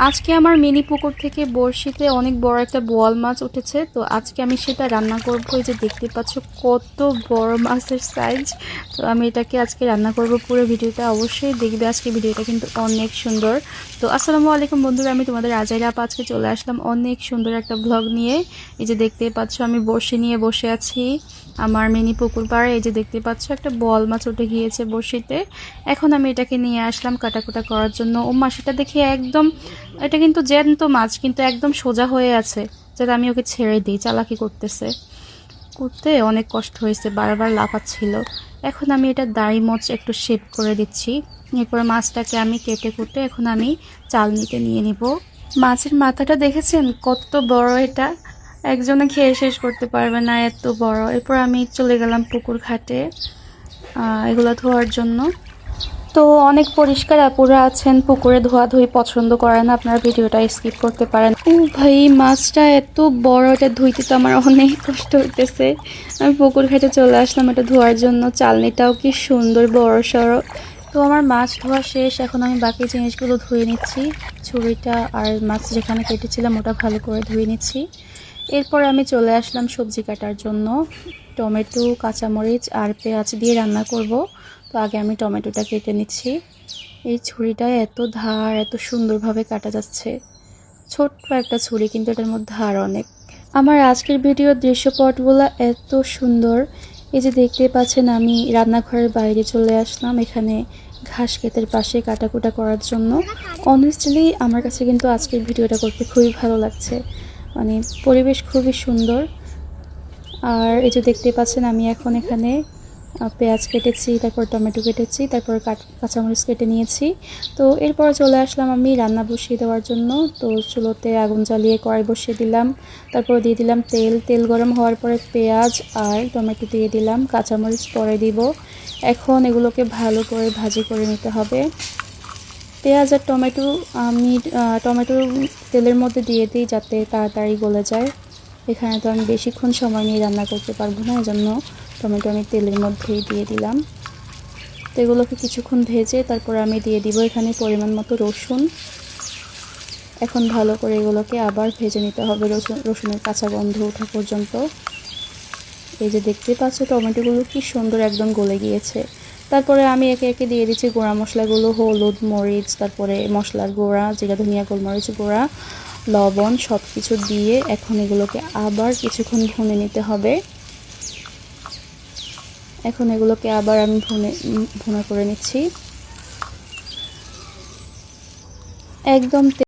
আজকে আমার মিনি পুকুর থেকে বড়শিতে অনেক বড় একটা বোয়াল মাছ উঠেছে। তো আজকে আমি সেটা রান্না করব। এই যে দেখতে পাচ্ছ কত বড় মাছের সাইজ। তো আমি এটাকে আজকে রান্না করব। পুরো ভিডিওটা অবশ্যই দেখবে। আজকে ভিডিওটা কিন্তু অনেক সুন্দর। তো আসসালামু আলাইকুম বন্ধুরা, আমি তোমাদের আজাইরা আপা আজকে চলে আসলাম অনেক সুন্দর একটা ব্লগ নিয়ে। এই যে দেখতে পাচ্ছ আমি বড়শি নিয়ে বসে আছি আমার মিনি পুকুর পাড়ে। এই যে দেখতে পাচ্ছ একটা বোয়াল মাছ উঠে গিয়েছে বড়শিতে। এখন আমি এটাকে নিয়ে আসলাম কাটাকুটা করার জন্য। ও মাছটা দেখে একদম, এটা কিন্তু জ্যান্ত মাছ, কিন্তু একদম সোজা হয়ে আছে, যাতে আমি ওকে ছেড়ে দিই। চালাকি করতে অনেক কষ্ট হয়েছে, বারবার লাফাচ্ছিল। এখন আমি এটা দাড়ি মোচ একটু শেপ করে দিচ্ছি। এরপর মাছটাকে আমি কেটে কুটে এখন আমি চালনিতে নিয়ে নিব। মাছের মাথাটা দেখেছেন কত বড়, এটা একজনে খেয়ে শেষ করতে পারবে না, এত বড়। এরপর আমি চলে গেলাম পুকুর ঘাটে এগুলো ধোয়ার জন্য। তো অনেক পরিষ্কার আপুরা আছেন, পুকুরে ধোয়াধুয়ি পছন্দ করে না, আপনারা ভিডিওটা স্কিপ করতে পারেন। ও ভাই, মাছটা এত বড়, এটা ধুইতে তো আমার অনেক কষ্ট হইতেছে। আমি পুকুর ঘাটে চলে আসলাম এটা ধোয়ার জন্য। চালনিটাও কি সুন্দর বড় সড়ো। তো আমার মাছ ধোয়া শেষ, এখন আমি বাকি জিনিসগুলো ধুয়ে নিচ্ছি। ছুরিটা আর মাছ যেখানে কেটেছিলাম ওটা ভালো করে ধুয়ে নিচ্ছি। এরপর আমি চলে আসলাম সবজি কাটার জন্য। টমেটো, কাঁচামরিচ আর পেঁয়াজ দিয়ে রান্না করব। তো আগে আমি টমেটোটা কেটে নিচ্ছি। এই ছুরিটায় এত ধার, এত সুন্দরভাবে কাটা যাচ্ছে। ছোট্ট একটা ছুরি, কিন্তু এটার মধ্যে ধার অনেক। আমার আজকের ভিডিওর দৃশ্যপটগুলো এত সুন্দর। এই যে দেখতে পাচ্ছেন আমি রান্নাঘরের বাইরে চলে আসলাম এখানে ঘাস ক্ষেতের পাশে কাটাকুটা করার জন্য। অনেস্টলি আমার কাছে কিন্তু আজকের ভিডিওটা করতে খুবই ভালো লাগছে, মানে পরিবেশ খুবই সুন্দর। আর এই যে দেখতে পাচ্ছেন আমি এখন এখানে পেঁয়াজ কেটেছি, তারপর টমেটো কেটেছি, তারপর কাঁচামরিচ কেটে নিয়েছি। তো এরপর চলে আসলাম আমি রান্না বসিয়ে দেওয়ার জন্য। তো চুলোতে আগুন জ্বালিয়ে কড়াই বসিয়ে দিলাম, তারপর দিয়ে দিলাম তেল গরম হওয়ার পরে পেঁয়াজ আর টমেটো দিয়ে দিলাম, কাঁচামরিচ পরে দিব। এখন এগুলোকে ভালো করে ভাজি করে নিতে হবে। পেঁয়াজ আর টমেটো আমি টমেটো তেলের মধ্যে দিয়ে দিই যাতে তাড়াতাড়ি গলে যায়। এখানে তো আমি বেশিক্ষণ সময় নিয়ে রান্না করতে পারবো না, এজন্য টমেটো আমি তেলের মধ্যেই দিয়ে দিলাম। তো এগুলোকে কিছুক্ষণ ভেজে তারপর আমি দিয়ে দিব এখানে পরিমাণ মতো রসুন। এখন ভালো করে এগুলোকে আবার ভেজে নিতে হবে রসুনের কাঁচা গন্ধ ওঠা পর্যন্ত। এই যে দেখতে পাচ্ছ টমেটোগুলো কি সুন্দর একদম গলে গিয়েছে। তারপরে আমি একে একে দিয়ে দিচ্ছি গুঁড়া মশলাগুলো, হলুদ, মরিচ, তারপরে মশলার গুঁড়া, জিরা, ধনিয়া, গোলমরিচ গুঁড়া, লবণ, সব কিছু দিয়ে এখন এগুলোকে আবার কিছুক্ষণ ভুনে নিতে হবে। এখন এগুলোকে আবার আমি ভুনা করে নিচ্ছি একদম।